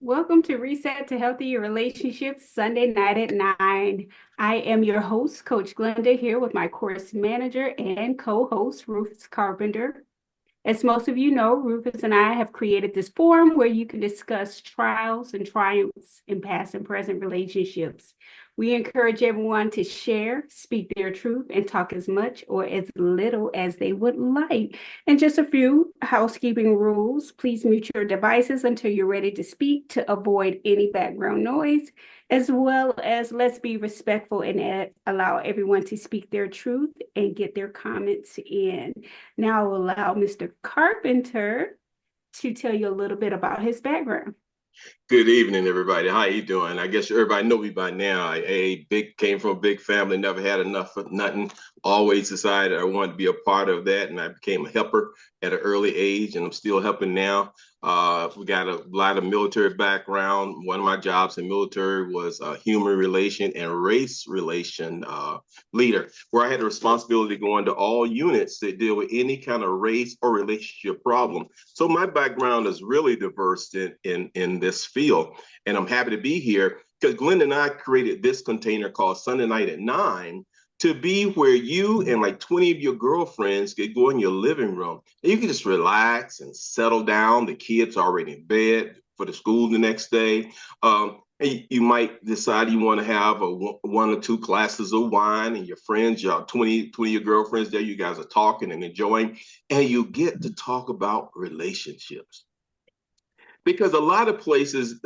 Welcome to Reset to Healthy Relationships Sunday night at 9. I am your host, Coach Glenda, here with my course manager and co-host, Rufus Carpenter. As most of you know, Rufus and I have created this forum where you can discuss trials and triumphs in past and present relationships. We encourage everyone to share, speak their truth, and talk as much or as little as they would like. And just a few housekeeping rules. Please mute your devices until you're ready to speak to avoid any background noise, as well as let's be respectful and allow everyone to speak their truth and get their comments in. Now I'll allow Mr. Carpenter to tell you a little bit about his background. Good evening, everybody. How you doing? I guess everybody know me by now. Came from a big family, never had enough of nothing. Always decided I wanted to be a part of that, and I became a helper at an early age, and I'm still helping now. We got a lot of military background. One of my jobs in military was a human relation and race relation leader, where I had the responsibility to go into all units that deal with any kind of race or relationship problem. So my background is really diverse in this field, and I'm happy to be here because Glenn and I created this container called Sunday Night at 9 to be where you and like 20 of your girlfriends could go in your living room and you can just relax and settle down. The kids are already in bed for the school the next day. And you might decide you want to have one or two glasses of wine and your friends, your 20 of your girlfriends there, you guys are talking and enjoying, and you get to talk about relationships. Because a lot of places,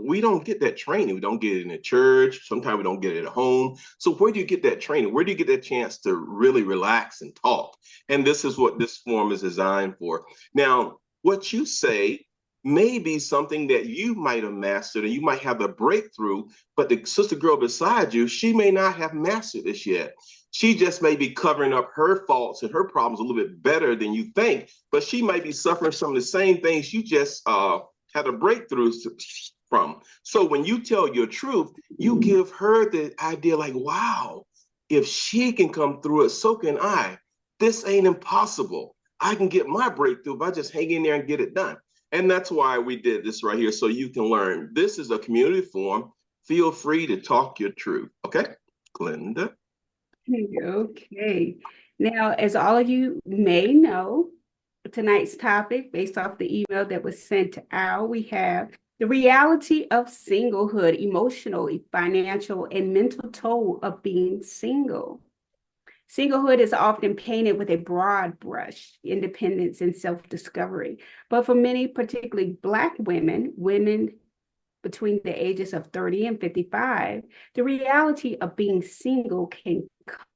we don't get that training. We don't get it in the church. Sometimes we don't get it at home. So where do you get that training? Where do you get that chance to really relax and talk? And this is what this forum is designed for. Now, what you say may be something that you might have mastered and you might have a breakthrough, but the sister girl beside you, she may not have mastered this yet. She just may be covering up her faults and her problems a little bit better than you think, but she might be suffering some of the same things you just had a breakthrough from. So when you tell your truth, you give her the idea like, wow, if she can come through it, so can I. This ain't impossible. I can get my breakthrough if I just hang in there and get it done. And that's why we did this right here, so you can learn. This is a community forum. Feel free to talk your truth. Okay, Glenda? Okay. Now, as all of you may know, tonight's topic, based off the email that was sent out, we have the reality of singlehood, emotional, financial, and mental toll of being single. Singlehood is often painted with a broad brush, independence and self-discovery. But for many, particularly Black women between the ages of 30 and 55, the reality of being single can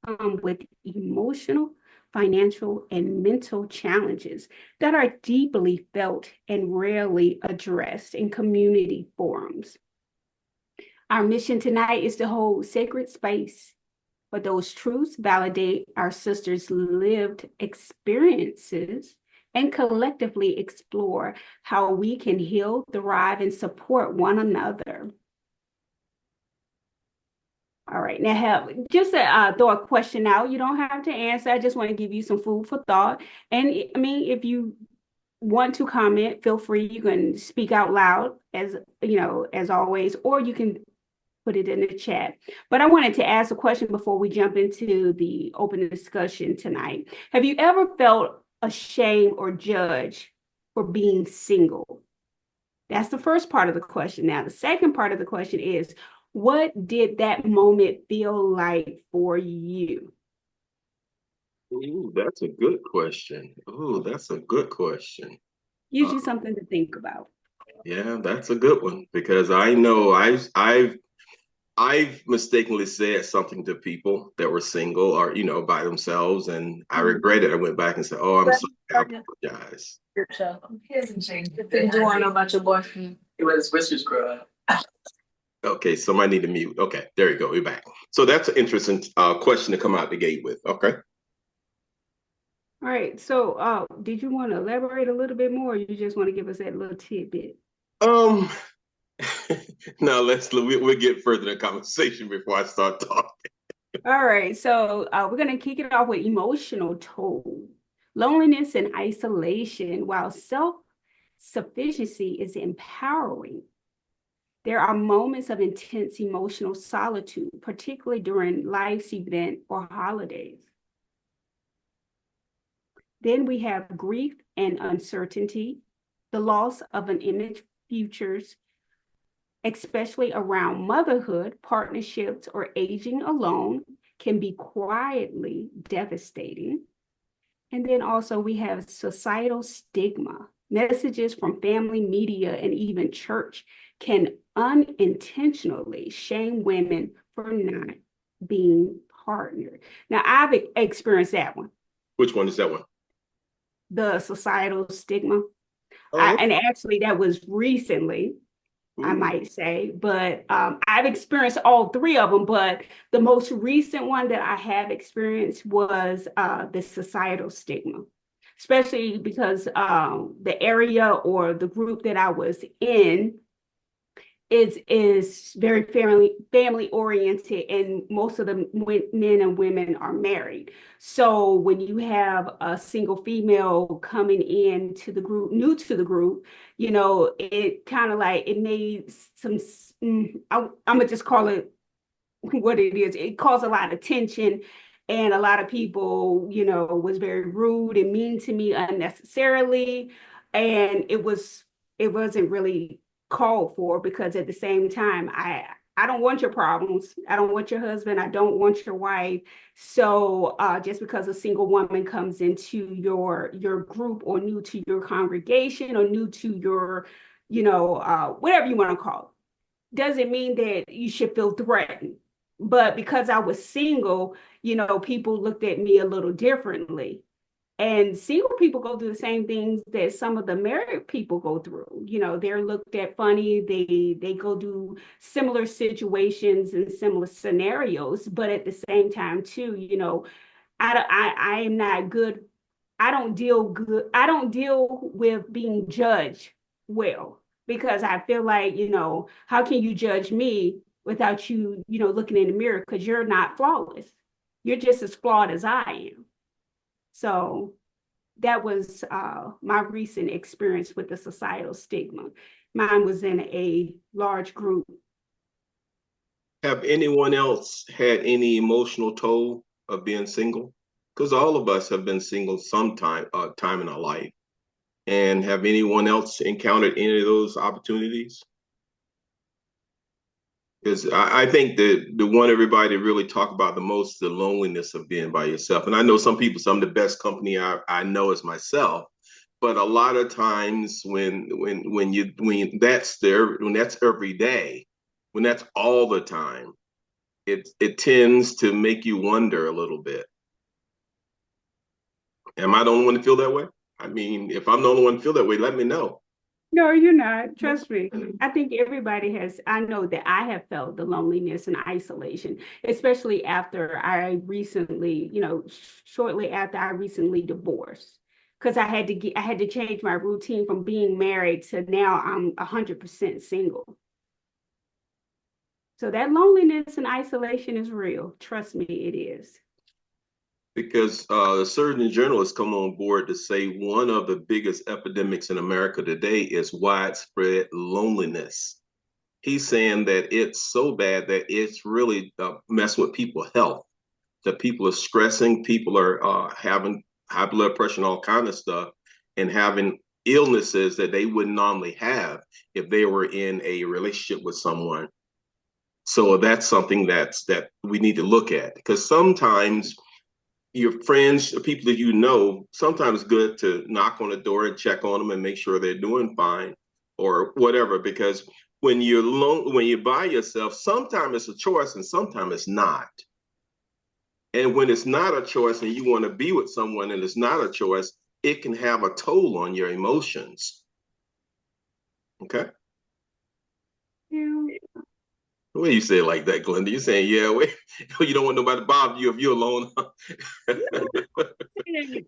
come with emotional, financial, and mental challenges that are deeply felt and rarely addressed in community forums. Our mission tonight is to hold sacred space for those truths, validate our sisters' lived experiences, and collectively explore how we can heal, thrive, and support one another. All right, now just to throw a question out. You don't have to answer. I just want to give you some food for thought. And I mean, if you want to comment, feel free. You can speak out loud, as you know, as always, or you can put it in the chat. But I wanted to ask a question before we jump into the open discussion tonight. Have you ever felt ashamed or judged for being single? That's the first part of the question. Now, the second part of the question is, what did that moment feel like for you? Ooh, that's a good question. Ooh, that's a good question. Gives you something to think about. Yeah, that's a good one because I know I've mistakenly said something to people that were single or by themselves, and I regret it. I went back and said, "Oh, I'm sorry. I apologize." He hasn't changed. You want to know about your boyfriend? He let his whiskers grow out. Okay, somebody need to mute. Okay, there you go. We're back. So that's an interesting question to come out the gate with. Okay. All right. So, did you want to elaborate a little bit more, or you just want to give us that little tidbit? Now we'll get further in the conversation before I start talking. All right. So, we're going to kick it off with emotional toll, loneliness and isolation. While self-sufficiency is empowering, There are moments of intense emotional solitude, particularly during life's event or holidays. Then we have grief and uncertainty, the loss of an image futures, especially around motherhood, partnerships, or aging alone, can be quietly devastating. And then also we have societal stigma. Messages from family, media, and even church can unintentionally shame women for not being partnered. Now, I've experienced that one, Which one is that one? the societal stigma. Oh, And actually, that was recently, I might say, but I've experienced all three of them. But the most recent one that I have experienced was the societal stigma, especially because the area or the group that I was in is very family oriented, and most of the men and women are married. So when you have a single female coming in to the group, new to the group, you know, it kind of like it made some I'm gonna just call it what it is. It caused a lot of tension, and a lot of people, you know, was very rude and mean to me unnecessarily, and it wasn't really called for, because at the same time, I don't want your problems. I don't want your husband. I don't want your wife. So just because a single woman comes into your group, or new to your congregation, or new to your, you know, whatever you want to call it, doesn't mean that you should feel threatened. But because I was single, you know, people looked at me a little differently. And single people go through the same things that some of the married people go through. You know, they're looked at funny. They go through similar situations and similar scenarios. But at the same time, too, you know, I am not good. I don't deal good. I don't deal with being judged well, because I feel like, you know, how can you judge me without you, you know, looking in the mirror? Because you're not flawless. You're just as flawed as I am. So that was my recent experience with the societal stigma. Mine was in a large group. have anyone else had any emotional toll of being single? Because all of us have been single sometime time in our life. And have anyone else encountered any of those opportunities? Because I think the one everybody really talk about the most is the loneliness of being by yourself. And I know some people, some of the best company I know is myself. But a lot of times when that's every day, when that's all the time, it tends to make you wonder a little bit. Am I the only one to feel that way? I mean, if I'm the only one to feel that way, let me know. No, you're not. Trust me. I think everybody has. I know that I have felt the loneliness and isolation, especially after I recently, you know, shortly after I recently divorced, because I had to change my routine from being married to now I'm 100% single. So that loneliness and isolation is real. Trust me, it is. Because a certain journalists come on board to say one of the biggest epidemics in America today is widespread loneliness. He's saying that it's so bad that it's really messing with people's health. That people are stressing, people are having high blood pressure and all kind of stuff, and having illnesses that they wouldn't normally have if they were in a relationship with someone. So that's something that we need to look at, because sometimes your friends, the people that you know, sometimes it's good to knock on the door and check on them and make sure they're doing fine or whatever. Because when you're alone, when you're by yourself, sometimes it's a choice and sometimes it's not. And when it's not a choice and you want to be with someone and it's not a choice, it can have a toll on your emotions. Okay. Yeah. The way you say it like that, Glenda, you're saying, yeah, wait, you don't want nobody to bother you if you're alone.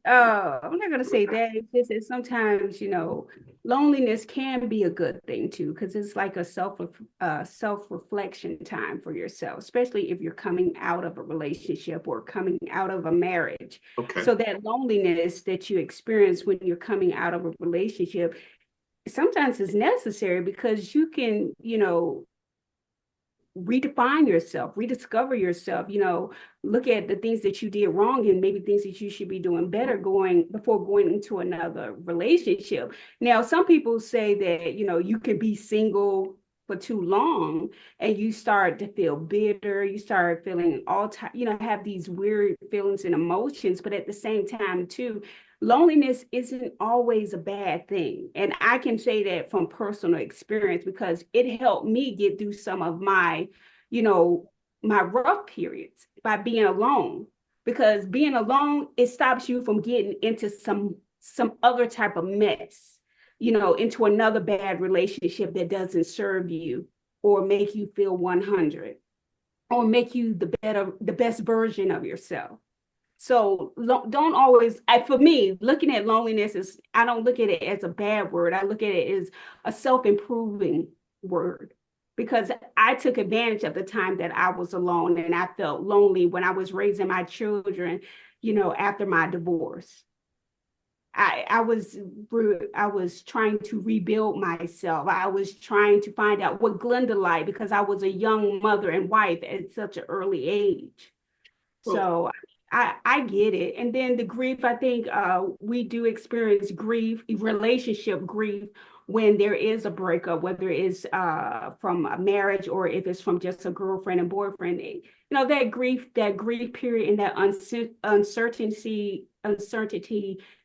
I'm not gonna say that. It's just that sometimes, you know, loneliness can be a good thing too, because it's like a self-reflection time for yourself, especially if you're coming out of a relationship or coming out of a marriage. Okay. So that loneliness that you experience when you're coming out of a relationship, sometimes it's necessary because you can, redefine yourself, rediscover yourself, look at the things that you did wrong and maybe things that you should be doing better before going into another relationship. Now, some people say that, you can be single for too long and you start to feel bitter, you start feeling have these weird feelings and emotions, but at the same time too, loneliness isn't always a bad thing. And I can say that from personal experience because it helped me get through some of you know, my rough periods by being alone. Because being alone, it stops you from getting into some other type of mess, into another bad relationship that doesn't serve you or make you feel 100 or make you the best version of yourself. So don't always, for me, looking at loneliness I don't look at it as a bad word. I look at it as a self-improving word because I took advantage of the time that I was alone and I felt lonely when I was raising my children, after my divorce. I was trying to rebuild myself. I was trying to find out what Glenda liked because I was a young mother and wife at such an early age. So I get it. And then the grief, I think we do experience grief, relationship grief, when there is a breakup, whether it's from a marriage or if it's from just a girlfriend and boyfriend. That grief period and that uncertainty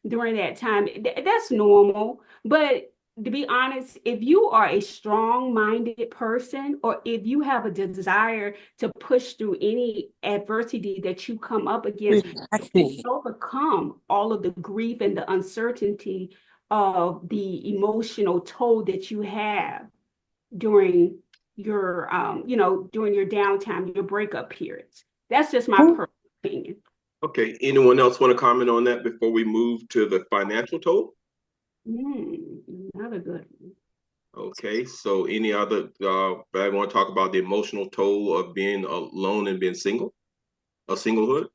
during that time, that's normal. But to be honest, if you are a strong-minded person or if you have a desire to push through any adversity that you come up against, you overcome all of the grief and the uncertainty of the emotional toll that you have during your during your downtime, your breakup periods. That's just my personal opinion. Okay, anyone else want to comment on that before we move to the financial toll? Another good one. Okay, so any other, I want to talk about the emotional toll of being alone and being single, a singlehood.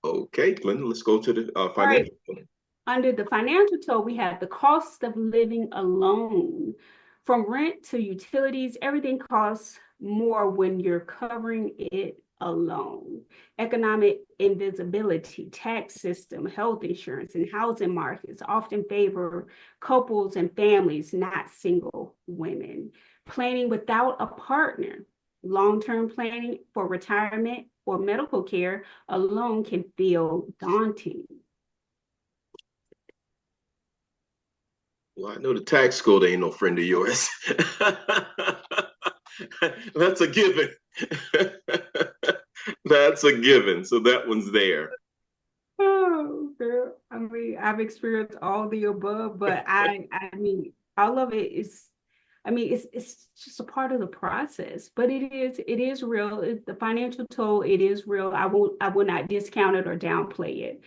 Okay, Glenda, let's go to the financial toll. Under the financial toll, we have the cost of living alone. From rent to utilities, everything costs more when you're covering it alone. Economic invisibility, tax system, health insurance, and housing markets often favor couples and families, not single women. Planning without a partner, long-term planning for retirement or medical care alone can feel daunting. Well, I know the tax code ain't no friend of yours. That's a given. That's a given. So that one's there. Oh, girl. I mean, I've experienced all the above, but I mean, all of it is, it's just a part of the process. But it is real. The financial toll, it is real. I will not discount it or downplay it,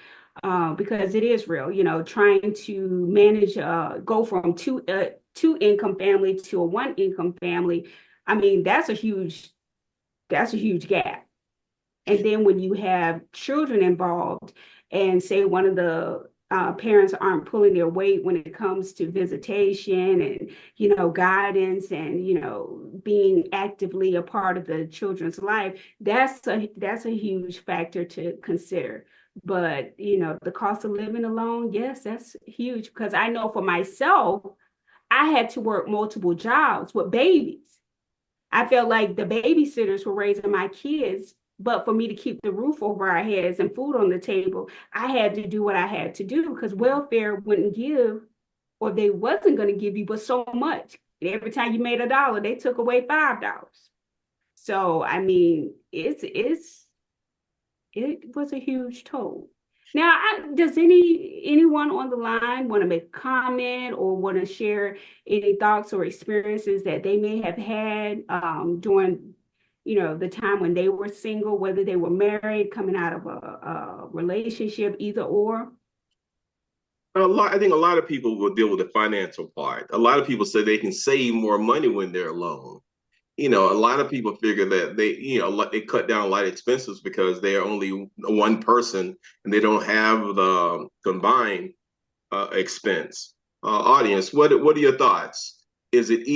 because it is real. Trying to manage, go from two income family to a one income family. I mean, that's a huge gap. And then when you have children involved, and say one of the parents aren't pulling their weight when it comes to visitation and guidance and being actively a part of the children's life, that's a huge factor to consider. But the cost of living alone, yes, that's huge, because I know for myself, I had to work multiple jobs with babies. I felt like the babysitters were raising my kids, but for me to keep the roof over our heads and food on the table, I had to do what I had to do, because welfare wouldn't give, or they wasn't going to give you but so much. And every time you made $1, they took away $5. So I mean, it was a huge toll. Now, does anyone on the line want to make a comment or want to share any thoughts or experiences that they may have had during, the time when they were single, whether they were married, coming out of a relationship, either or? I think a lot of people will deal with the financial part. A lot of people say they can save more money when they're alone. A lot of people figure that they cut down a lot of expenses because they are only one person and they don't have the combined expense. audience, what are your thoughts? Is it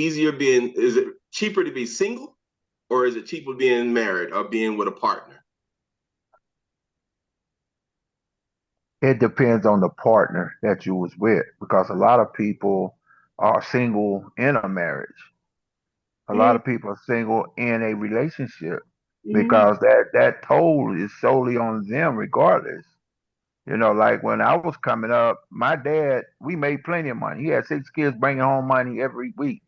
cheaper to be single, or is it cheaper being married or being with a partner? It depends on the partner that you was with, because a lot of people are single in a marriage. A lot of people are single in a relationship Mm-hmm. because that toll is solely on them regardless. Like when I was coming up, my dad, we made plenty of money. He had 6 kids bringing home money every week,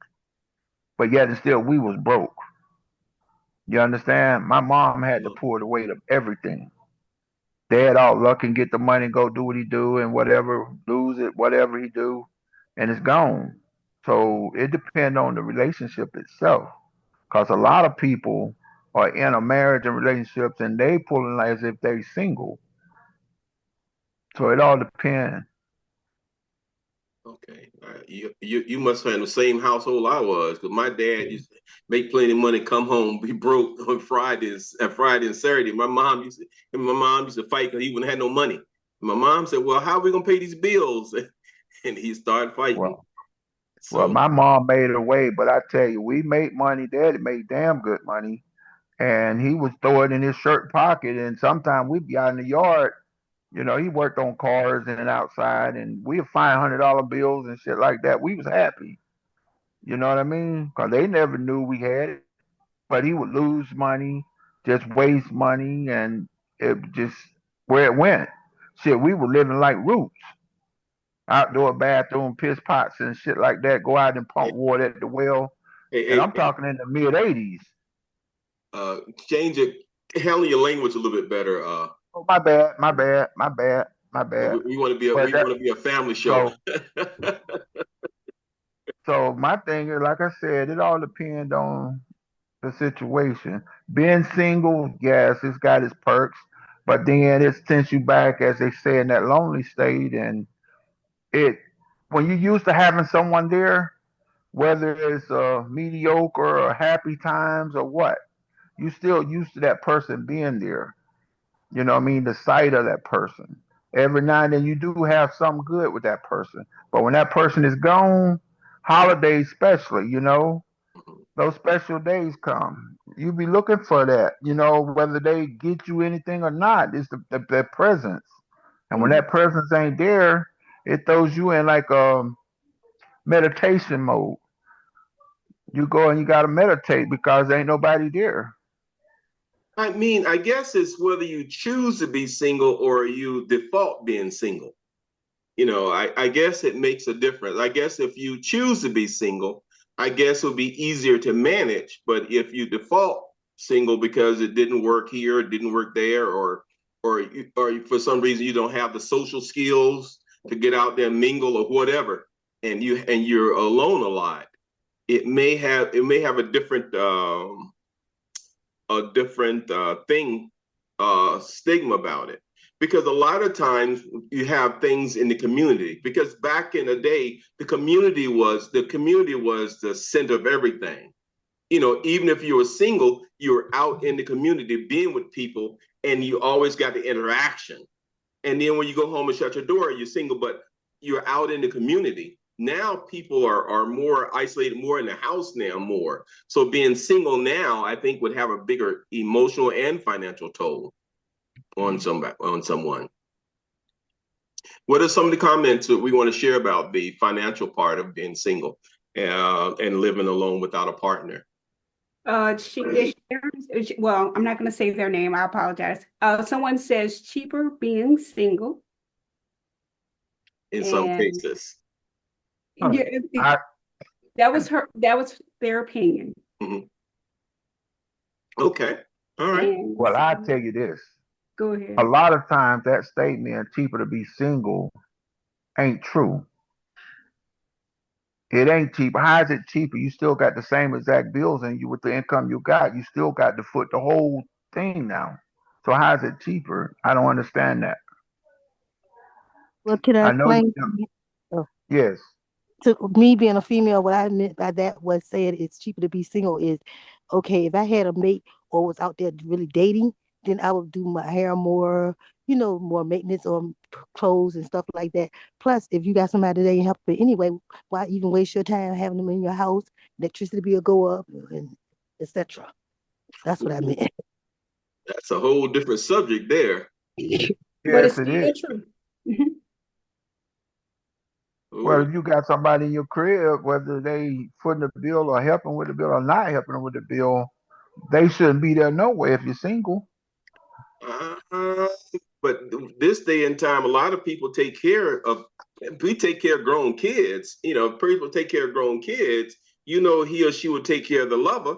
but yet and still we was broke. You understand? My mom had to pull the weight of everything. Dad all luck and get the money, go do what he do, and whatever, lose it, whatever he do, and it's gone. So it depends on the relationship itself. Because a lot of people are in a marriage and relationships and they pulling as if they single. So it all depends. Okay, all right. You must have had the same household I was, because my dad used to make plenty of money, come home, be broke on Fridays, Friday and Saturday. My mom used to fight because he wouldn't have no money. My mom said, "Well, how are we gonna pay these bills?" And he started fighting. Well, well, So, my mom made it away, but I tell you, we made money. Daddy made damn good money, and he would throw it in his shirt pocket. And sometimes we'd be out in the yard. He worked on cars and outside, and we'd find $100 bills and shit like that. We was happy. You know what I mean? Because they never knew we had it. But he would lose money, just waste money, and it just where it went. Shit, we were living like roots. Outdoor bathroom, piss pots and shit like that. Go out and hey, pump water at the well. And hey, I'm talking in the mid '80s. change it, handle your language a little bit better. Oh, my bad, my bad, my bad, my bad. We want to be But a family show. so so my thing is, like I said, it all depends on the situation. Being single, yes, it's got its perks, but then it sends you back, as they say, in that lonely state. And it, when you're used to having someone there, whether it's mediocre or happy times or what, you still used to that person being there. You know what I mean? The sight of that person. Every now and then you do have something good with that person. But when that person is gone, holidays especially, those special days come. You be looking for that, whether they get you anything or not. It's the presence. And when Mm-hmm. that presence ain't there, it throws you in like meditation mode. You go and you gotta meditate because ain't nobody there. I mean, I guess it's whether you choose to be single or you default being single. I guess it makes a difference. I guess if you choose to be single, I guess it'll be easier to manage. But if you default single because it didn't work here, it didn't work there, or for some reason you don't have the social skills to get out there and mingle or whatever, and you're alone a lot, it may have a different thing, stigma about it, because a lot of times you have things in the community, because back in the day the community was the center of everything. Even if you were single, you were out in the community being with people, and you always got the interaction. And then when you go home and shut your door, you're single, but you're out in the community. Now people are more isolated, more in the house now, more. So being single now, I think, would have a bigger emotional and financial toll on someone. What are some of the comments that we want to share about the financial part of being single and living alone without a partner? Well, I'm not going to say their name. I apologize. Someone says cheaper being single. In some And cases. yeah, I, that was their opinion. Mhm. Okay. All right. And well, I tell you this. go A ahead. lot of times that statement, cheaper to be single, ain't true. It ain't cheaper. How is it cheaper? You still got the same exact bills and you with the income you got. You still got to foot the whole thing now. So how is it cheaper? I don't understand that. Well, can I I know you. explain? Uh, Yes. to me being a female, what I meant by that was saying it's cheaper to be single is okay, if I had a mate or was out there really dating, then I would do my hair more, more maintenance or clothes and stuff like that. Plus, if you got somebody that ain't helping anyway, why even waste your time having them in your house? Electricity bill go up, and etc. That's what I meant. That's a whole different subject there. But Yes, it's it still is. true. Mhm. Well, Oh, if you got somebody in your crib, whether they footing the bill or helping with the bill or not helping them with the bill, they shouldn't be there no way if you're single. uh, but this day and time, a lot of people take care of. We take care of grown kids. People take care of grown kids. He or she will take care of the lover.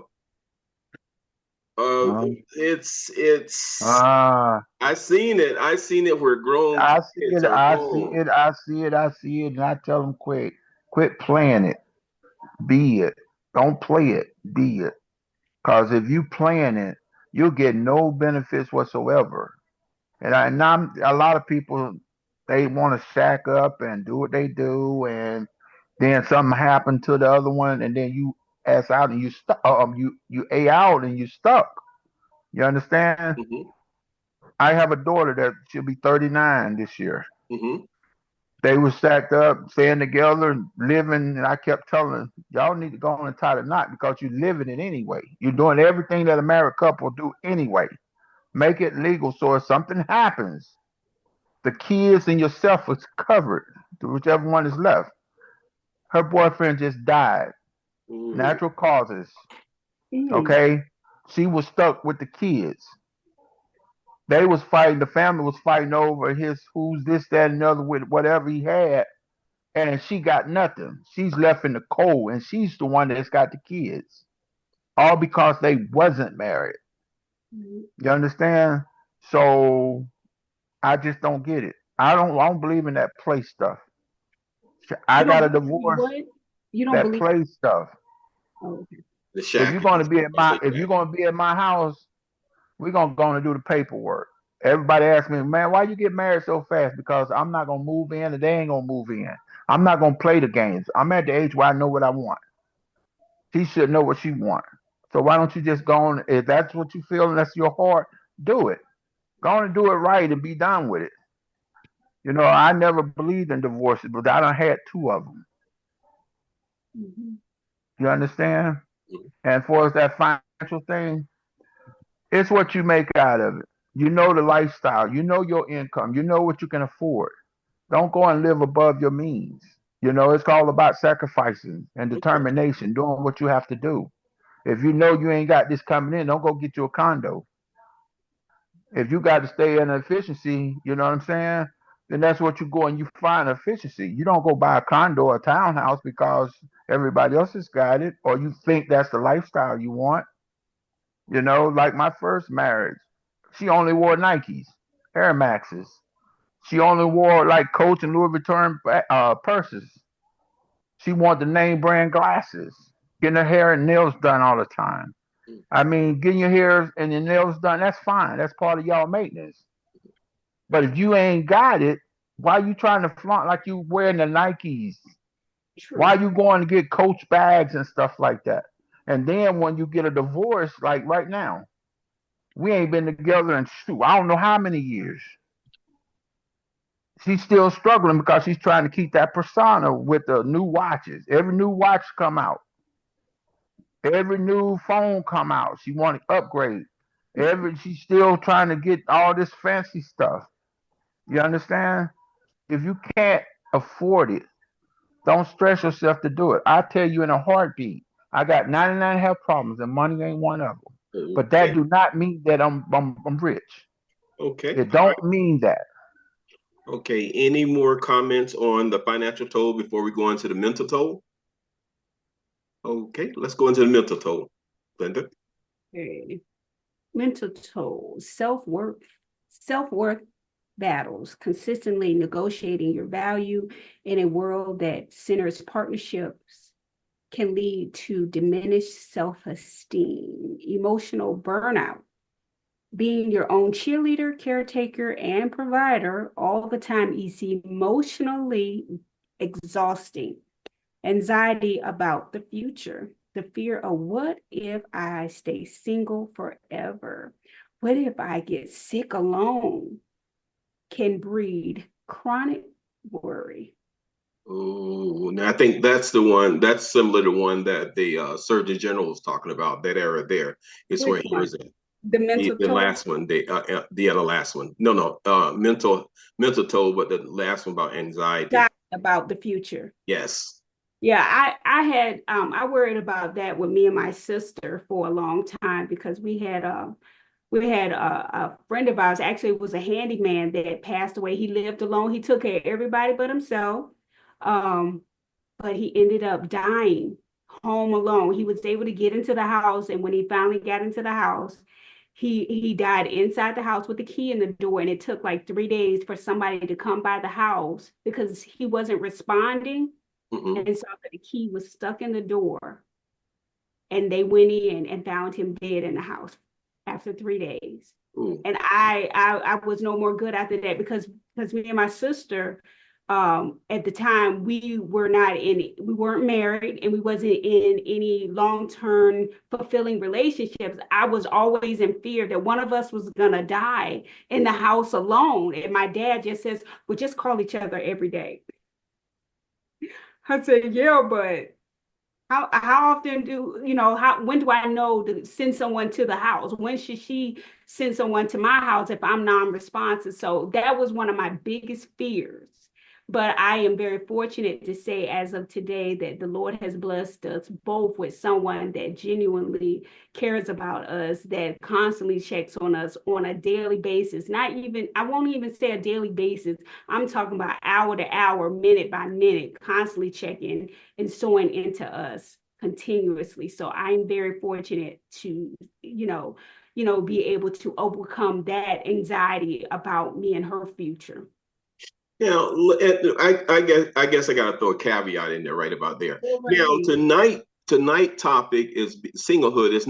Uh, Um, it's. uh, I seen it. I seen it where grown I see kids it. are I see gone. it. I see it. I see it. And I tell them, quit playing it. Be it. Don't play it. Be it. Because if you playing it, you'll get no benefits whatsoever. A lot of people, they want to shack up and do what they do, and then something happened to the other one, and then you ass out and you stuck. You a out and you stuck. You understand? Hmm. I have a daughter that she'll be 39 this year. Hmm. They were stacked up, staying together, living, and I kept telling them, y'all need to go on and tie the knot because you're living it anyway. You're doing everything that a married couple do anyway. Make it legal so if something happens, the kids and yourself is covered, whichever one is left. Her boyfriend just died, Mm. natural causes. Mm. Okay, she was stuck with the kids. They was fighting. The family was fighting over his who's this, that, and the other with whatever he had, and she got nothing. She's left in the cold, and she's the one that's got the kids, all because they wasn't married. Mm. You understand? So I just don't get it. I don't believe in that play stuff. I You got don't a believe divorce. what? You don't That believe. play stuff. Oh, okay. The If you're shackles going and to be stuff at like my, that. if you're going to be at my house, we're gonna go and do the paperwork. Everybody asks me, man, why you get married so fast? Because I'm not gonna move in, and they ain't gonna move in. I'm not gonna play the games. I'm at the age where I know what I want. She should know what she wants. So why don't you just go on? If that's what you feel and that's your heart, do it. Go on and do it right and be done with it. I never believed in divorces, but I done had two of them. Mhm. You understand? Mhm. And for us, that financial thing, it's what you make out of it. You know the lifestyle. You know your income. You know what you can afford. Don't go and live above your means. It's all about sacrificing and Okay. determination, doing what you have to do. If you know you ain't got this coming in, don't go get you a condo. If you got to stay in efficiency, you know what I'm saying? Then that's what you go and you find efficiency. You don't go buy a condo or a townhouse because everybody else has got it, or you think that's the lifestyle you want. Like my first marriage, she only wore Nikes, Air Maxes. She only wore like Coach and Louis Vuitton purses. She wanted the name brand glasses. Getting her hair and nails done all the time. I mean, getting your hair and your nails done, that's fine. That's part of y'all maintenance. But if you ain't got it, why you trying to flaunt like you wearing the Nikes? Why True. you going to get Coach bags and stuff like that? And then when you get a divorce, like right now, we ain't been together in I don't know how many years. She's still struggling because she's trying to keep that persona with the new watches. Every new watch come out, every new phone come out. She want to upgrade. She's still trying to get all this fancy stuff. You understand? If you can't afford it, don't stress yourself to do it. I tell you in a heartbeat, I got 99 health problems and money ain't one of them. But that Okay. do not mean that I'm rich. Okay. It All right. don't mean that. Okay. Any more comments on the financial toll before we go into the mental toll? Okay. Let's go into the mental toll. Linda. Okay. Mental toll, self-worth battles, consistently negotiating your value in a world that centers partnerships can lead to diminished self-esteem, emotional burnout, being your own cheerleader, caretaker, and provider all the time is emotionally exhausting. Anxiety about the future, the fear of what if I stay single forever? What if I get sick alone? can breed chronic worry. Oh, now I think that's the one that's similar to one that the Surgeon General was talking about. That era there is where Which he one? was in. The mental The toll? last one, the other last one. No, mental toll, but the last one about anxiety. About the future. Yes. Yeah, I worried about that with me and my sister for a long time because we had a friend of ours, actually it was a handyman that passed away. He lived alone. He took care of everybody but himself. Um, but he ended up dying home alone. He was able to get into the house, and when he finally got into the house, he died inside the house with the key in the door, and it took like 3 days for somebody to come by the house because he wasn't responding Mm-mm. and saw that the key was stuck in the door. And they went in and found him dead in the house after 3 days. Ooh. And I was no more good after that because me and my sister, at the time we weren't married and we wasn't in any long-term fulfilling relationships. I was always in fear that one of us was gonna die in the house alone. And my dad just says, "Well, just call each other every day." I said, "Yeah, but how often when do I know to send someone to the house? When should she send someone to my house if I'm non-responsive?" So that was one of my biggest fears. But I am very fortunate to say, as of today, that the Lord has blessed us both with someone that genuinely cares about us, that constantly checks on us on a daily basis. I won't even say a daily basis. I'm talking about hour to hour, minute by minute, constantly checking and sowing into us continuously. So I'm very fortunate to, be able to overcome that anxiety about me and her future. I guess I gotta throw a caveat in there right about there. Now, Right. tonight topic is singlehood. It's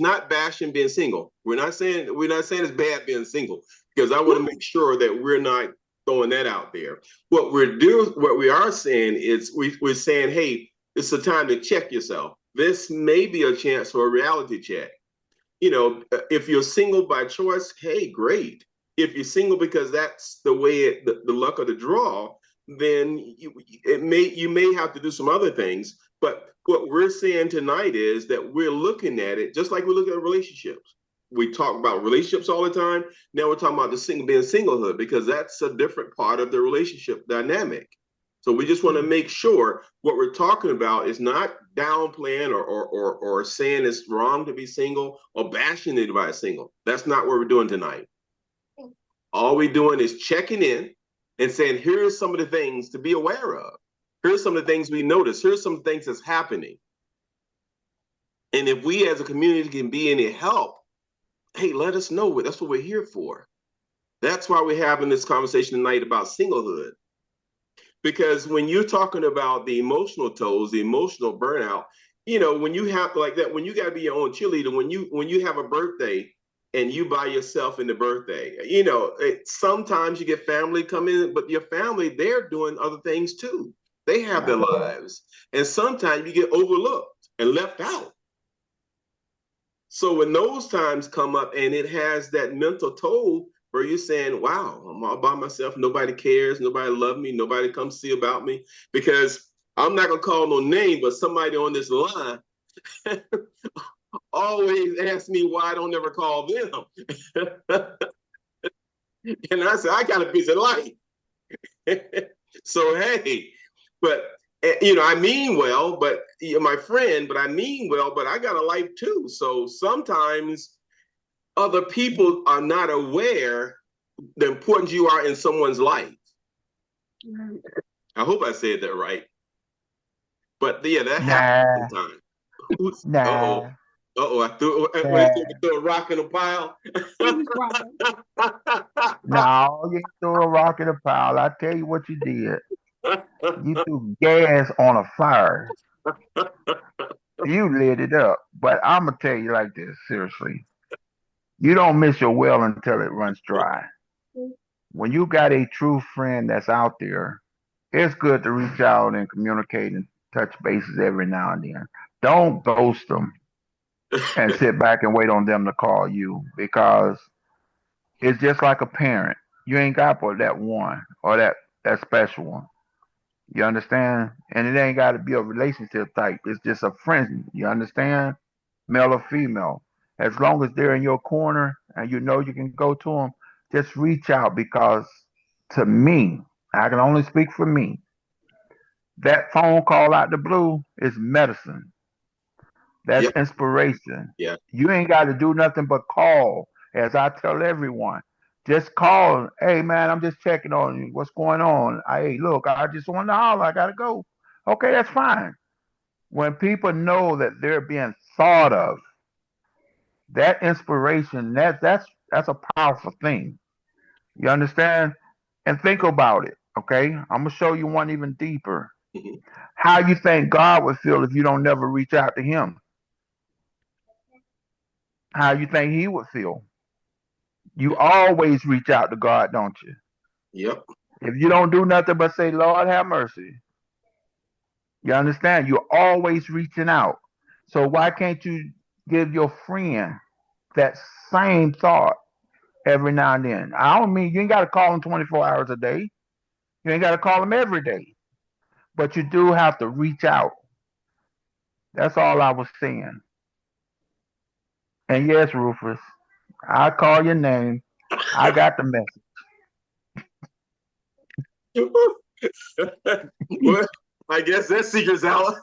not bashing being single. We're not saying it's bad being single because I want to make sure that we're not throwing that out there. What we are saying is we're saying, hey, it's a time to check yourself. This may be a chance for a reality check. If you're single by choice, hey, great. If you're single because that's the way the luck of the draw, then you may have to do some other things. But what we're saying tonight is that we're looking at it just like we look at relationships. We talk about relationships all the time. Now we're talking about being singlehood because that's a different part of the relationship dynamic. So we just want to make sure what we're talking about is not downplaying or saying it's wrong to be single or bashing anybody single. That's not what we're doing tonight. All we're doing is checking in and saying, here's some of the things to be aware of. Here's some of the things we notice. Here's some things that's happening. And if we as a community can be any help, hey, let us know. That's what we're here for. That's why we're having this conversation tonight about singlehood. Because when you're talking about the emotional tolls, the emotional burnout, when you have like that, when you got to be your own cheerleader, when you have a birthday and you by yourself in the birthday, sometimes you get family come in, but your family, they're doing other things too. They have their lives. And sometimes you get overlooked and left out. So when those times come up and it has that mental toll where you're saying, wow, I'm all by myself. Nobody cares. Nobody loves me. Nobody comes see about me. Because I'm not going to call no name, but somebody on this line always asks me why I don't ever call them. And I said, I got a busy life. So, hey, but, I mean well, but you're my friend, but I mean well, but I got a life too. So sometimes other people are not aware the importance you are in someone's life. I hope I said that right. But yeah, that happens sometimes. Nah. I threw, threw a rock in a pile. No, you threw a rock in a pile. I tell you what you did. You threw gas on a fire. You lit it up. But I'm gonna tell you like this, seriously. You don't miss your well until it runs dry. When you got a true friend that's out there, it's good to reach out and communicate and touch bases every now and then. Don't ghost them and sit back and wait on them to call you because it's just like a parent. You ain't got for that one or that special one. You understand? And it ain't got to be a relationship type. It's just a friend. You understand? Male or female. As long as they're in your corner and you know you can go to them, just reach out because to me, I can only speak for me. That phone call out the blue is medicine. That's Yep. inspiration. Yeah. You ain't got to do nothing but call, as I tell everyone. Just call. Hey, man, I'm just checking on you. What's going on? Hey, look, I just want to holler. I got to go. Okay, that's fine. When people know that they're being thought of, that inspiration, that's a powerful thing. You understand? And think about it, okay? I'm gonna show you one even deeper. Mhm. How you think God would feel if you don't never reach out to him? How you think he would feel? You always reach out to God, don't you? Yep. If you don't do nothing but say, Lord have mercy, you understand? You're always reaching out. So why can't you give your friend that same thought every now and then? I don't mean you ain't got to call them 24 hours a day. You ain't got to call them every day. But you do have to reach out. That's all I was saying. And yes, Rufus, I call your name. I got the message. Well, I guess that secret's out.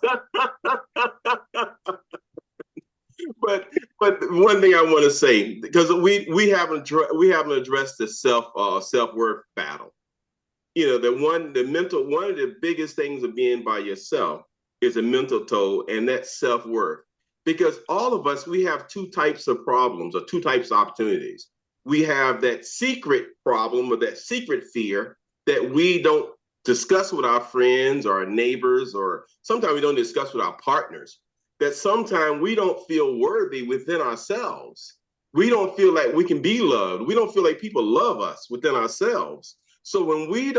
but one thing I want to say, because we haven't addressed the self-worth battle. One of the biggest things of being by yourself is a mental toll, and that's self-worth. Because all of us, we have two types of problems or two types of opportunities. We have that secret problem or that secret fear that we don't discuss with our friends or our neighbors, or sometimes we don't discuss with our partners, that sometimes we don't feel worthy within ourselves. We don't feel like we can be loved. We don't feel like people love us within ourselves. So when we're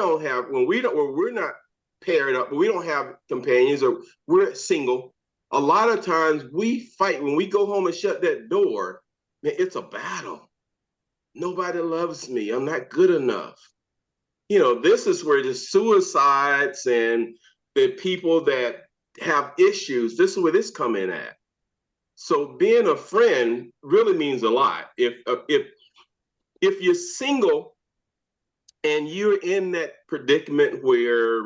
not paired up, we don't have companions, or we're single, a lot of times we fight when we go home and shut that door. Man, it's a battle. Nobody loves me. I'm not good enough. This is where the suicides and the people that have issues, this is where this come in at. So being a friend really means a lot. If you're single and you're in that predicament where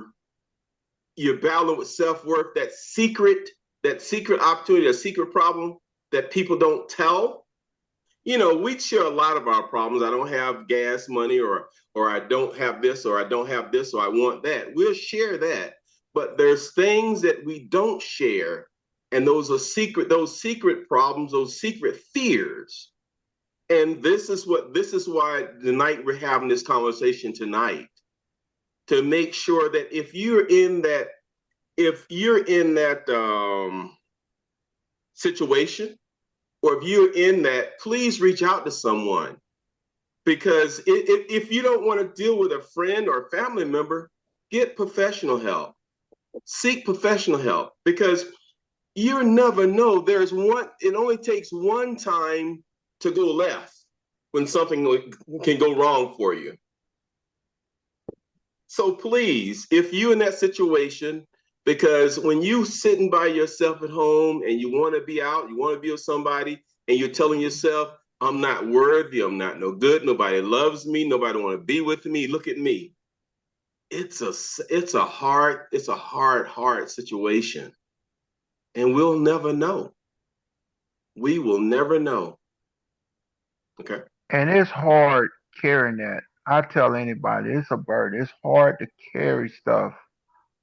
you're battling with self-worth, that secret opportunity, that secret problem that people don't tell. We share a lot of our problems. I don't have gas money, or I don't have this, or I don't have this, or I want that. We'll share that. But there's things that we don't share. And those secret problems, those secret fears. And this is why tonight we're having this conversation tonight, to make sure that if you're in that situation, or if you're in that, please reach out to someone. Because if you don't want to deal with a friend or a family member, get professional help. Seek professional help, because you never know. It only takes one time to go left when something can go wrong for you. So please, if you're in that situation, because when you sitting by yourself at home and you want to be out, you want to be with somebody, and you're telling yourself, I'm not worthy, I'm not no good, nobody loves me, nobody want to be with me, look at me. It's a hard situation. And we'll never know. We will never know. Okay. And it's hard carrying that. I tell anybody, it's a burden. It's hard to carry stuff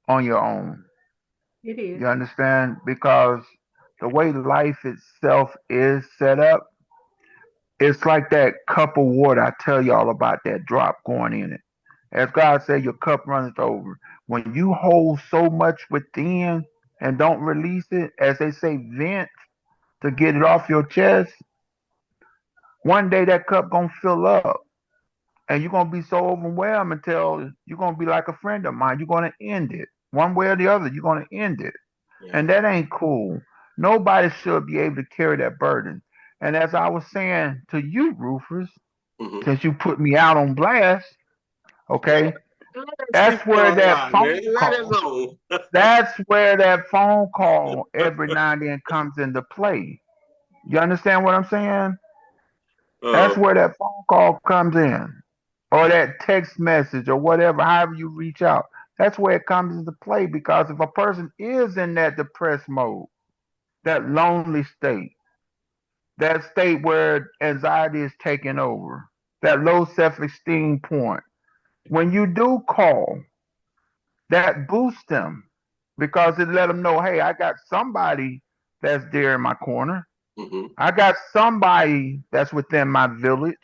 on your own. It is. You understand? Because the way life itself is set up, it's like that cup of water. I tell y'all about that drop going in it. As God said, your cup runneth over. When you hold so much within and don't release it, as they say, vent to get it off your chest, one day that cup gonna fill up. And you're gonna be so overwhelmed until you're gonna be like a friend of mine. You're gonna end it. One way or the other, you're gonna end it. Yeah. And that ain't cool. Nobody should be able to carry that burden. And as I was saying to you, Rufus, Mm-hmm. since you put me out on blast, Okay, Let that's where that phone man. Let it call. alone. That's where that phone call every now and then comes into play. You understand what I'm saying? Uh, That's where that phone call comes in, or that text message, or whatever, however you reach out. That's where it comes into play because if a person is in that depressed mode, that lonely state, that state where anxiety is taking over, that low self-esteem point, when you do call, that boosts them because it let them know, hey, I got somebody that's there in my corner. mm-hmm, I got somebody that's within my village.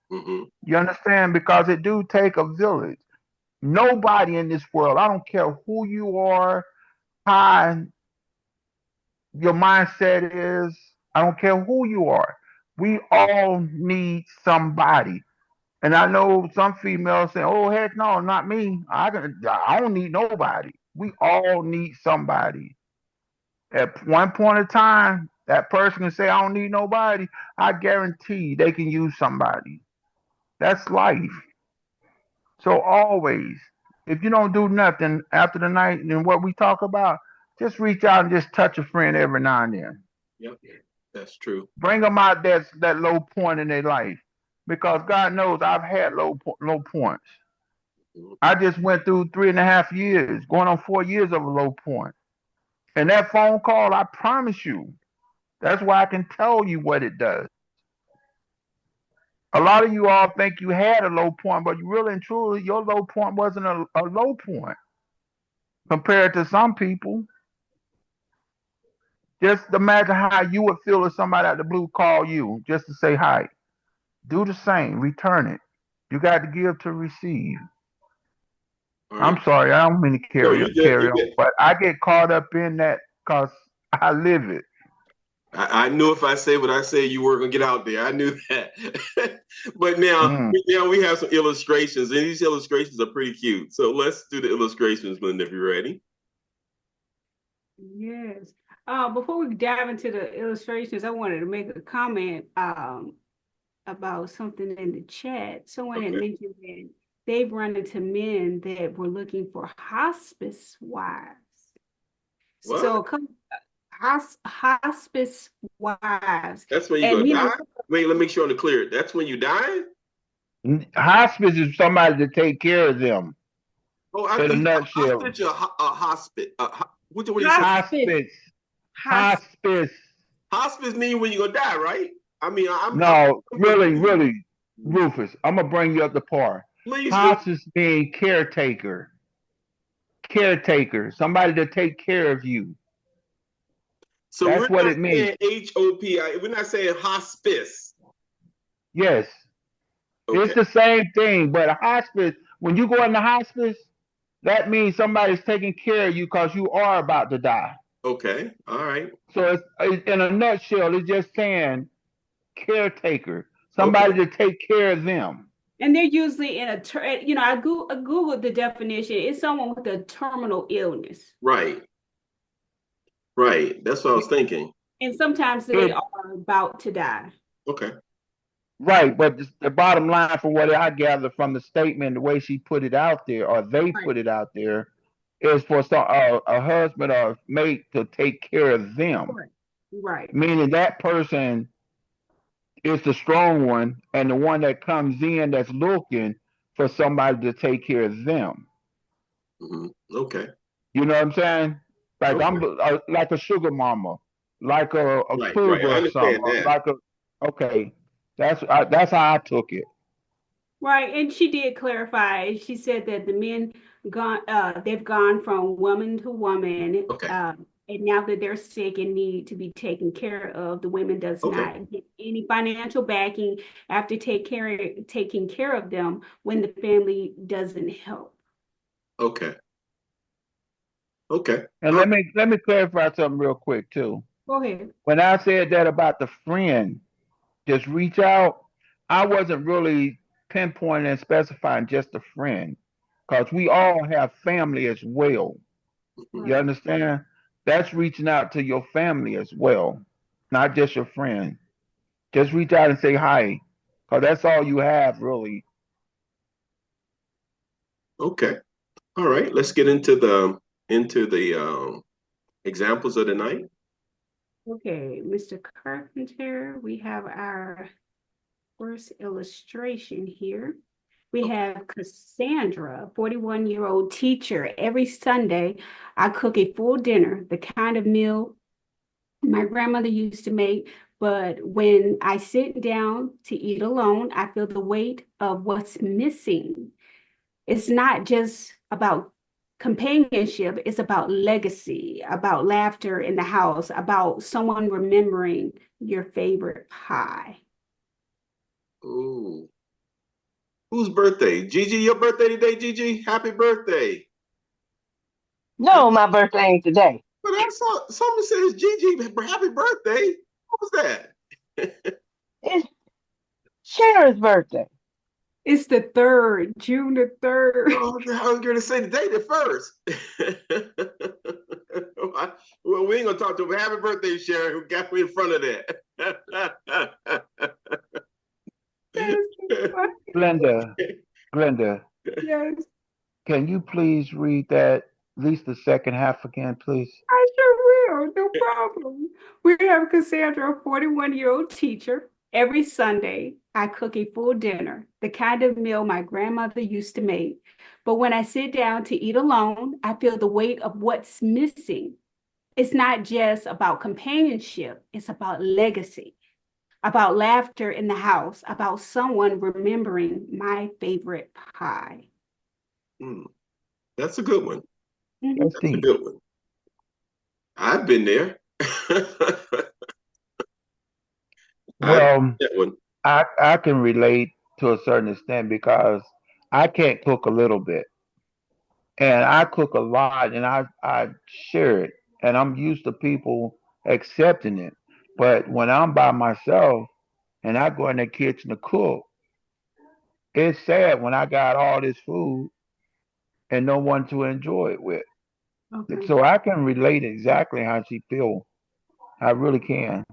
mm-hmm. You understand? Because it do take a village. Nobody in this world, I don't care who you are, how your mindset is, I don't care who you are. We all need somebody. And I know some females say, "Oh heck no, not me. I don't need nobody." We all need somebody. At one point in time, that person can say, "I don't need nobody." I guarantee they can use somebody. That's life. So always, if you don't do nothing after the night and what we talk about, just reach out and just touch a friend every now and then. Yep, that's true. Bring them out that low point in their life, because God knows I've had low points. Mm-hmm. I just went through 3.5 years, going on 4 years of a low point. And that phone call, I promise you, that's why I can tell you what it does. A lot of you all think you had a low point, but you really and truly, your low point wasn't a low point compared to some people. Just imagine how you would feel if somebody out the blue called you just to say hi. Do the same, return it. You got to give to receive. All right. I'm sorry, I don't mean to No, carry you good. carry You on, good. but I get caught up in that because I live it. I knew if I say what I say, you weren't gonna get out there. I knew that. But Mm. now we have some illustrations, and these illustrations are pretty cute. So let's do the illustrations, Linda, if you're ready. Yes. Before we dive into the illustrations, I wanted to make a comment about something in the chat. Someone had Okay. mentioned that they've run into men that were looking for hospice wives. What? So a couple hospice wives, That's when you and gonna die? Wait, let me make sure I'm clear. That's when you die? Hospice is somebody to take care of them. Oh, I In a think I nutshell, picture a hospice. What do you say? hospice, hospice, hos, hospice. Hospice mean when you gonna die, right? I mean, No, I'm really, confused. really, Rufus, I'm gonna bring you up to par. Please do. Hospice means caretaker, caretaker, somebody to take care of you. So we're That's what not it means. saying HOP. We're not saying hospice. Yes, it's Okay. the same thing, but a hospice. When you go into hospice, that means somebody's taking care of you because you are about to die. Okay. All right. So in a nutshell, it's just saying caretaker, Okay. somebody to take care of them. and they're usually in I Googled the definition. It's someone with a terminal illness, Right. Right. That's what I was thinking. and sometimes they It, are about to die. Okay. right, but the bottom line, from what I gather from the statement, the way she put it out there, or they Right. put it out there, is for a husband or a mate to take care of them, Right. Right. meaning that person is the strong one and the one that comes in that's looking for somebody to take care of them. Mm-hmm. Okay. You know what I'm saying? Like Okay. I'm like a sugar mama, like a Right. Right. cougar I or understand something. that. Like a okay, that's how I took it. Right. And she did clarify. She said that the men they've gone from woman to woman. Okay. And now that they're sick and need to be taken care of, the women does Okay. not get any financial backing after taking care of them when the family doesn't help. Okay. Okay. And All let me clarify something real quick too. Go ahead. When I said that about the friend, just reach out, I wasn't really pinpointing and specifying just a friend, because we all have family as well. right. You Right. understand? That's reaching out to your family as well, not just your friend. Just reach out and say hi, because that's all you have really. Okay. All right. Let's get into the examples of the night. Okay, Mr. Carpenter, we have our first illustration here. We have Cassandra, 41-year-old teacher. Every Sunday, I cook a full dinner, the kind of meal my grandmother used to make. But when I sit down to eat alone, I feel the weight of what's missing. It's not just about companionship, it's about legacy, about laughter in the house, about someone remembering your favorite pie. Ooh. Whose birthday? Gigi, your birthday today, Gigi? Happy birthday. No, my birthday ain't today. But I saw someone says Gigi, happy birthday. What was that? It's Cher's birthday. It's the 3rd, June the 3rd. Oh, I was going to say the day the first. Well, we ain't going to talk to him. Happy birthday, Sharon, who got me in front of that. Glenda, Yes, can you please read that, at least the second half again, please? I sure will. No problem. We have Cassandra, a 41-year-old teacher. Every Sunday, I cook a full dinner, the kind of meal my grandmother used to make. But when I sit down to eat alone, I feel the weight of what's missing. It's not just about companionship, it's about legacy, about laughter in the house, about someone remembering my favorite pie. That's a good one. Mhm. That's That's a deep. good one. I've been there. Well, that one. I can relate to a certain extent because I can't cook a little bit. And I cook a lot and I share it. And I'm used to people accepting it. But when I'm by myself and I go in the kitchen to cook, it's sad when I got all this food and no one to enjoy it with. Okay. So I can relate exactly how she feels. I really can.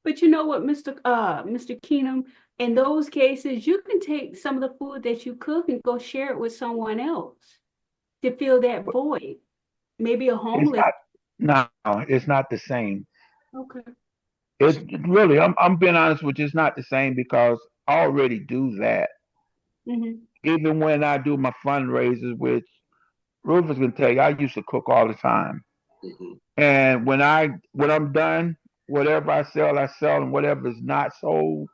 But you know what, Mr. Keenum, in those cases, you can take some of the food that you cook and go share it with someone else to fill that void. Maybe a It's homeless. not no, it's not the same. Okay. It's really I'm being honest with you, it's not the same because I already do that. Mm-hmm. Even when I do my fundraisers, which Rufus can tell you, I used to cook all the time. Mm-hmm. And when I'm done, whatever I sell, and whatever is not sold,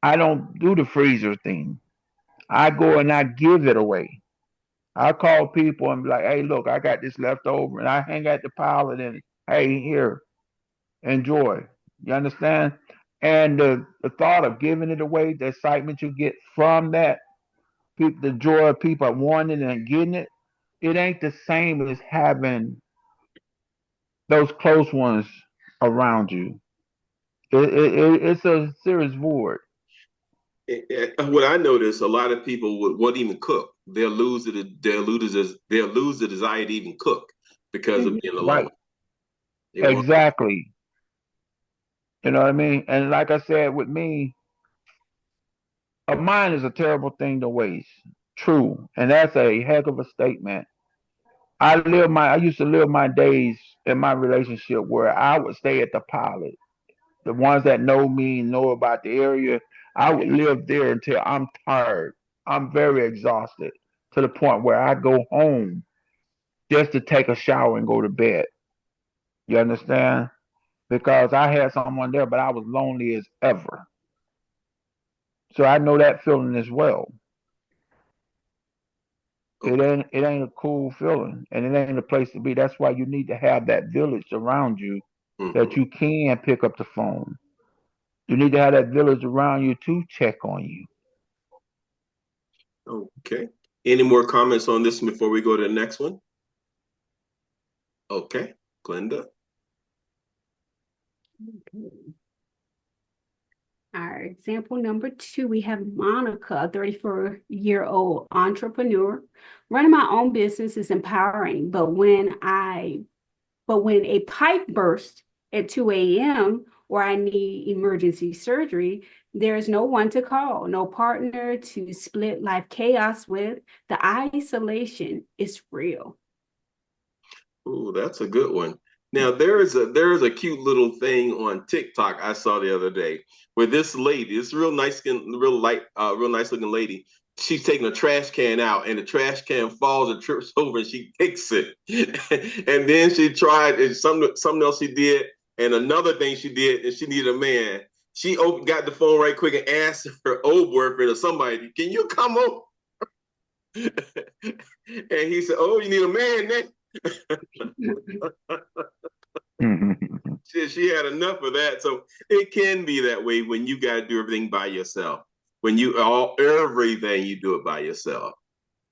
I don't do the freezer thing. I go and I give it away. I call people and be like, "Hey, look, I got this left over," and I hang out the pile and then, "Hey, here, enjoy." You understand? And the thought of giving it away, the excitement you get from that, people, the joy of people wanting it and getting it, it ain't the same as having those close ones around you. It's a serious void. What I notice, a lot of people won't even cook. They'll lose the desire to even cook because of Mm-hmm. being alone. Right. They want. Exactly. You know what I mean? And like I said, with me, a mind is a terrible thing to waste. True. And that's a heck of a statement. I used to live my days in my relationship where I would stay at the pilot. The ones that know me, know about the area, I would live there until I'm tired. I'm very exhausted to the point where I go home just to take a shower and go to bed. You understand? Because I had someone there, but I was lonely as ever. So I know that feeling as well. It ain't a cool feeling, and it ain't a place to be. That's why you need to have that village around you that Mm-hmm. you can pick up the phone. You need to have that village around you to check on you. Okay. Any more comments on this before we go to the next one? Okay, Glenda. Okay. Our example number 2, we have Monica, a 34-year-old entrepreneur. Running my own business is empowering, but when a pipe bursts at 2 a.m. or I need emergency surgery, There is no one to call, no partner to split life chaos with. The isolation is real. Ooh, that's a good one. Now there is a cute little thing on TikTok I saw the other day where this lady, this real nice skin, real nice looking lady, she's taking a trash can out and the trash can falls and trips over and she kicks it. And then she tried and something else she did, and another thing she did, and she needed a man. She got the phone right quick and asked her old boyfriend or somebody, "Can you come over?" And he said, "Oh, you need a man then." She had enough of that. So it can be that way when you got to do everything by yourself. When everything you do it by yourself.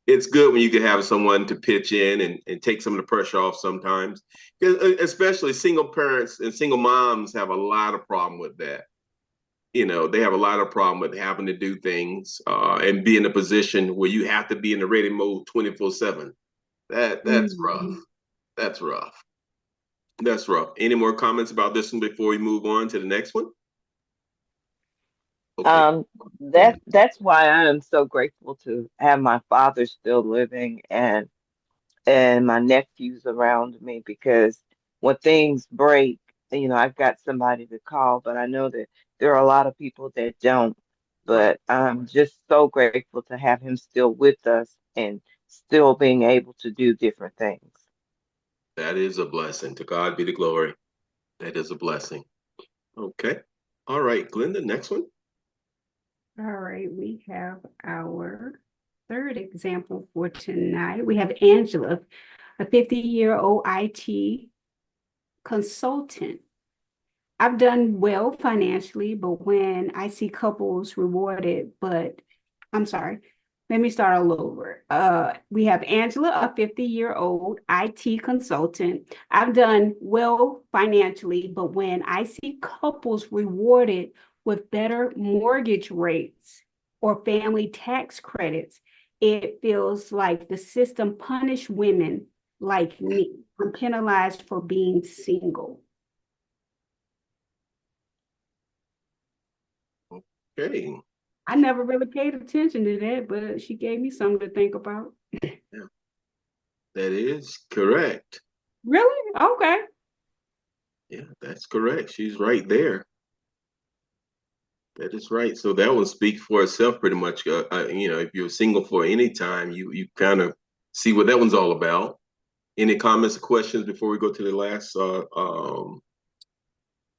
It's good when you can have someone to pitch in and take some of the pressure off sometimes. Especially single parents and single moms have a lot of problem with that. They have a lot of problem with having to do things and be in a position where you have to be in the ready mode 24/7. That's rough. That's rough. That's rough. Any more comments about this one before we move on to the next one? Okay. That's why I am so grateful to have my father still living and my nephews around me, because when things break, I've got somebody to call, but I know that there are a lot of people that don't. But I'm just so grateful to have him still with us and still being able to do different things. That is a blessing. To God be the glory. That is a blessing. Okay. All right, Glenda, next one. All right, we have our third example for tonight. We have Angela, a 50-year-old IT consultant. I've done well financially, but when I see couples rewarded, let me start all over. We have Angela, a 50-year-old IT consultant. I've done well financially, but when I see couples rewarded with better mortgage rates or family tax credits, it feels like the system punished women like me. I'm penalized for being single. Okay. I never really paid attention to that, but she gave me something to think about. Yeah. That is correct. Really? Okay. Yeah, that's correct. She's right there. That is right. So that will speak for itself pretty much. If you're single for any time, you kind of see what that one's all about. Any comments or questions before we go to the last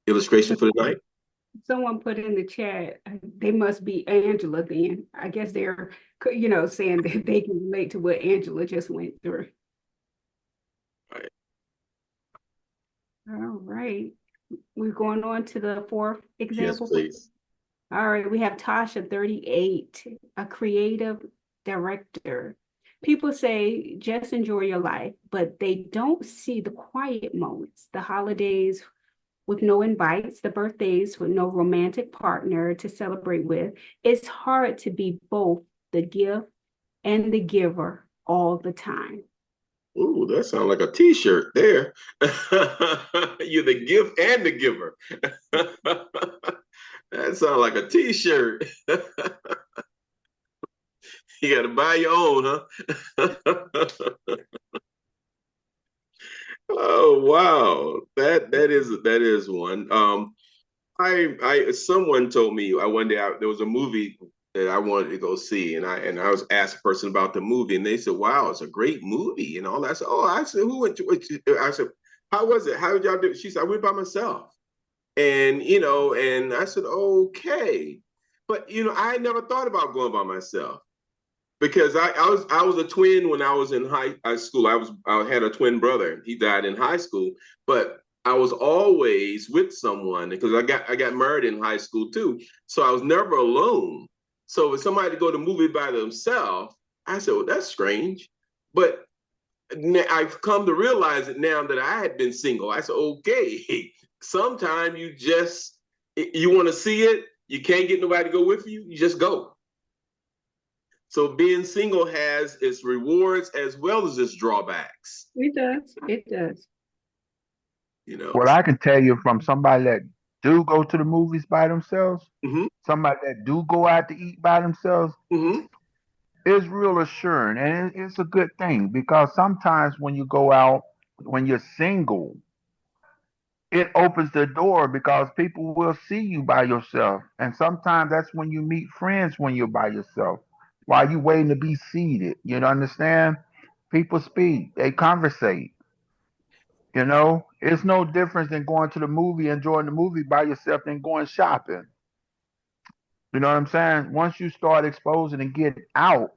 illustration for the night? Someone put in the chat, they must be Angela then. I guess they're, saying that they can relate to what Angela just went through. Right. All right. We're going on to the fourth example. Yes, please. All right. We have Tasha, 38, a creative director. People say just enjoy your life, but they don't see the quiet moments, the holidays with no invites, the birthdays with no romantic partner to celebrate with. It's hard to be both the gift and the giver all the time. Ooh, that sounds like a t-shirt there. You're the gift and the giver. That sounds like a t-shirt. You got to buy your own, huh? Oh wow, that is one. Someone told me one day there was a movie that I wanted to go see, and I was asked a person about the movie, and they said, "Wow, it's a great movie," and all that. I said, "Oh," I said, "Who went to?" I said, "How was it? How did y'all do it?" She said, "I went by myself," and I said, "Okay," but I never thought about going by myself. Because I was a twin when I was in high school. I had a twin brother. He died in high school, but I was always with someone because I got married in high school too. So I was never alone. So if somebody to go to a movie by themselves, I said, well, that's strange. But I've come to realize it now that I had been single. I said, okay, sometimes you want to see it, you can't get nobody to go with you, you just go. So being single has its rewards as well as its drawbacks. It does. It does. Well, I can tell you from somebody that do go to the movies by themselves, Mm-hmm. somebody that do go out to eat by themselves, Mm-hmm. it's real assuring, and it's a good thing because sometimes when you go out, when you're single, it opens the door because people will see you by yourself, and sometimes that's when you meet friends when you're by yourself, while you waiting to be seated. You know, understand? People speak, they conversate. You know, it's no difference than going to the movie, enjoying the movie by yourself, than going shopping. You know what I'm saying? Once you start exposing and get out,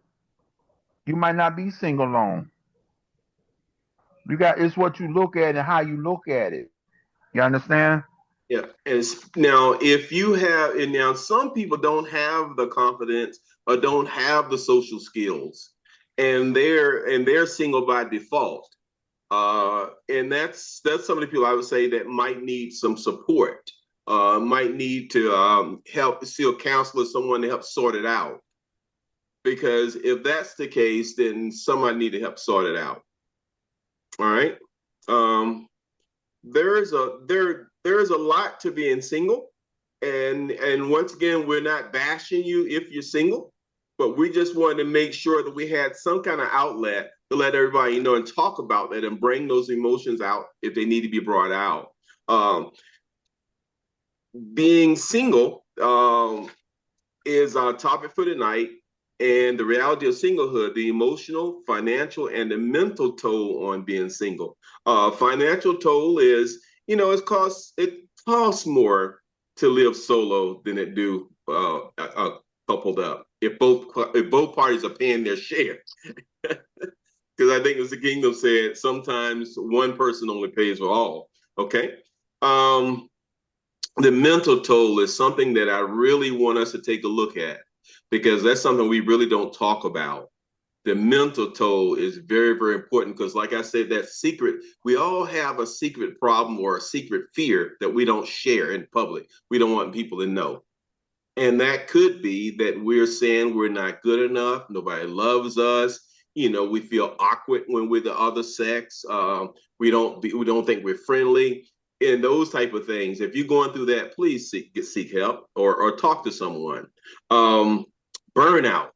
you might not be single long. It's what you look at and how you look at it. You understand? Yeah. And now, if you have, and now some people don't have the confidence or don't have the social skills, and they're single by default. And that's some of the people I would say that might need some support. Might need to help, see a counselor, someone to help sort it out. Because if that's the case, then somebody need to help sort it out. All right. Um, there's a lot to being single, and once again, we're not bashing you if you're single, but we just wanted to make sure that we had some kind of outlet to let everybody know and talk about that and bring those emotions out if they need to be brought out. Being single is our topic for tonight, and the reality of singlehood, the emotional, financial, and the mental toll on being single. Financial toll is, it costs more to live solo than it do coupled up. If both parties are paying their share, because I think as the kingdom said, sometimes one person only pays for all. Okay. Um, the mental toll is something that I really want us to take a look at because that's something we really don't talk about. The mental toll is very, very important because, like I said, that secret, we all have a secret problem or a secret fear that we don't share in public. We don't want people to know. And that could be that we're saying we're not good enough, nobody loves us. We feel awkward when we're the other sex. We don't think we're friendly, and those type of things. If you're going through that, please seek help or talk to someone. Um, Burnout.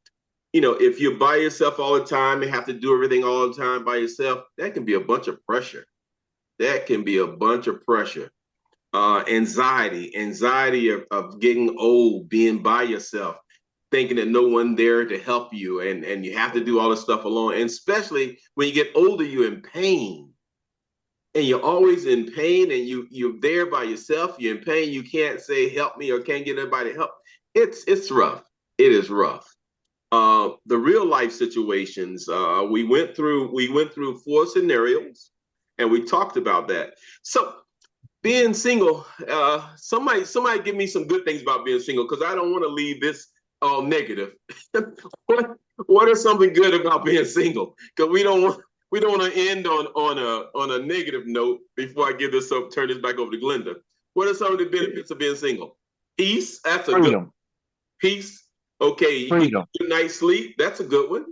If you're by yourself all the time and have to do everything all the time by yourself, that can be a bunch of pressure. That can be a bunch of pressure. Anxiety of getting old, being by yourself, thinking that no one there to help you, and you have to do all this stuff alone. And especially when you get older, you're in pain, and you're always in pain, and you're there by yourself. You're in pain. You can't say help me or can't get anybody help. It's rough. It is rough. The real life situations. We went through 4 scenarios, and we talked about that. So being single, somebody give me some good things about being single because I don't want to leave this all negative. what are something good about being single? Because we don't want to end on a negative note before I turn this back over to Glenda. What are some of the benefits of being single? Peace, that's a good Freedom. peace. Okay, you get Freedom. a good night's sleep. That's a good one.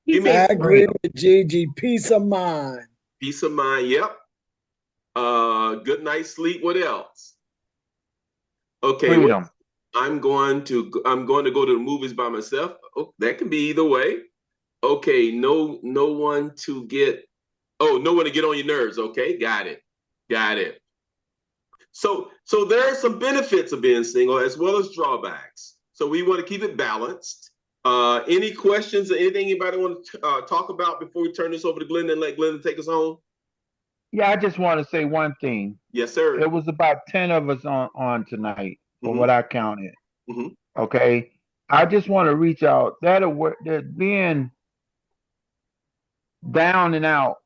He Give me I said agree Freedom. with Gigi. Peace of mind. peace of mind. Yep. Good night's sleep. What else? Okay, what Freedom. I'm going to go to the movies by myself. Oh, that can be either way. Okay, no one to get no one to get on your nerves. Okay, got it. Got it. So there are some benefits of being single as well as drawbacks. So we want to keep it balanced. Any questions or anything anybody want to talk about before we turn this over to Glenda and let Glenda take us home? Yeah, I just want to say one thing. Yes, sir. It was about 10 of us on tonight, for Mm-hmm, what I counted. mm-hmm. Okay. I just want to reach out. That being down and out,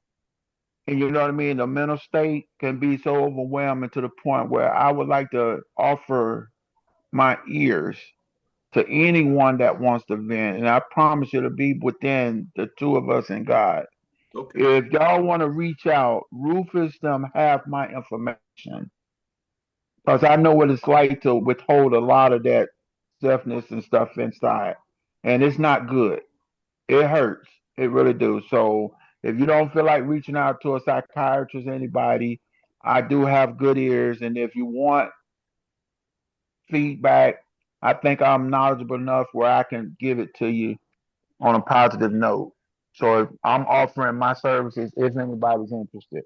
and you know what I mean, the mental state can be so overwhelming to the point where I would like to offer my ears to anyone that wants to vent. And I promise you to be within the two of us and God. Okay. If y'all want to reach out, Rufus them have my information. Because I know what it's like to withhold a lot of that selfness and stuff inside. And it's not good. It hurts. It really do. So if you don't feel like reaching out to a psychiatrist, anybody, I do have good ears. And if you want feedback. I think I'm knowledgeable enough where I can give it to you on a positive note. So I'm offering my services if anybody's interested.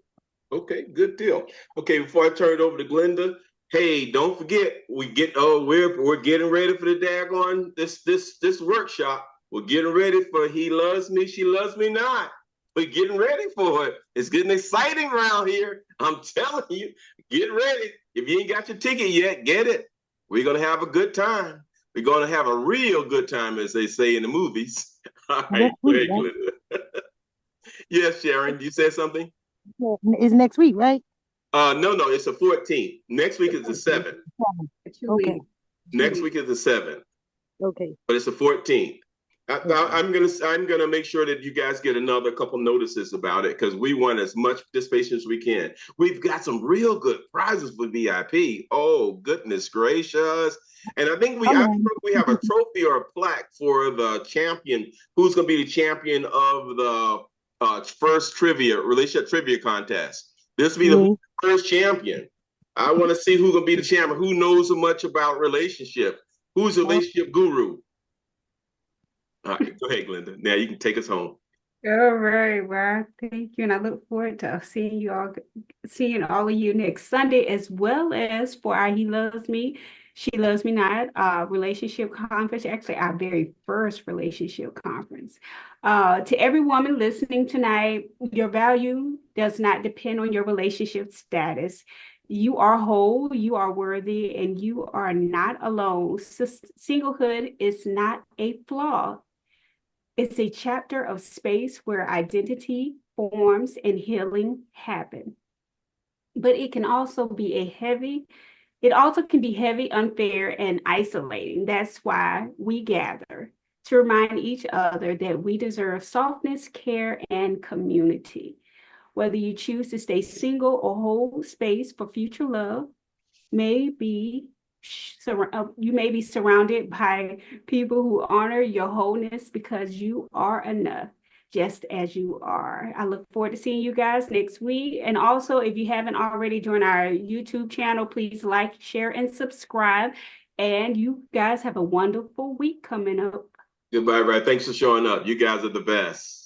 Okay, good deal. Okay, before I turn it over to Glenda, hey, don't forget we're getting ready for the daggone this workshop. We're getting ready for He Loves Me, She Loves Me Not. We're getting ready for it. It's getting exciting around here. I'm telling you, get ready. If you ain't got your ticket yet, get it. We're gonna have a good time. We're gonna have a real good time, as they say in the movies. All right, Next week, go ahead, Glenda. Yes, Sharon, you said something? right? It's next week, right? No, it's the 14th. Next week is the 7th. Okay. Next week is the 7th, Okay. but it's the 14th. Okay. I'm gonna make sure that you guys get another couple notices about it because we want as much participation as we can. We've got some real good prizes for VIP. Oh goodness gracious! And I think we have a trophy or a plaque for the champion. Who's gonna be the champion of the first relationship trivia contest? This will be the first champion. I want to see who's gonna be the champion. Who knows so much about relationship? Who's a relationship guru? All right, go ahead, Glenda. Now you can take us home. All right, well, thank you, and I look forward to seeing all of you next Sunday, as well as for our He Loves Me, She Loves Me Not relationship conference. Actually, our very first relationship conference. To every woman listening tonight, your value does not depend on your relationship status. You are whole, you are worthy, and you are not alone. Singlehood is not a flaw. It's a chapter of space where identity forms and healing happen. But it can also be it also can be heavy, unfair, and isolating. That's why we gather to remind each other that we deserve softness, care, and community. Whether you choose to stay single or hold space for future love, you may be surrounded by people who honor your wholeness because you are enough just as you are. I look forward to seeing you guys next week. And also, if you haven't already joined our YouTube channel, please like, share, and subscribe. And you guys have a wonderful week coming up. Goodbye, right? Thanks for showing up. You guys are the best.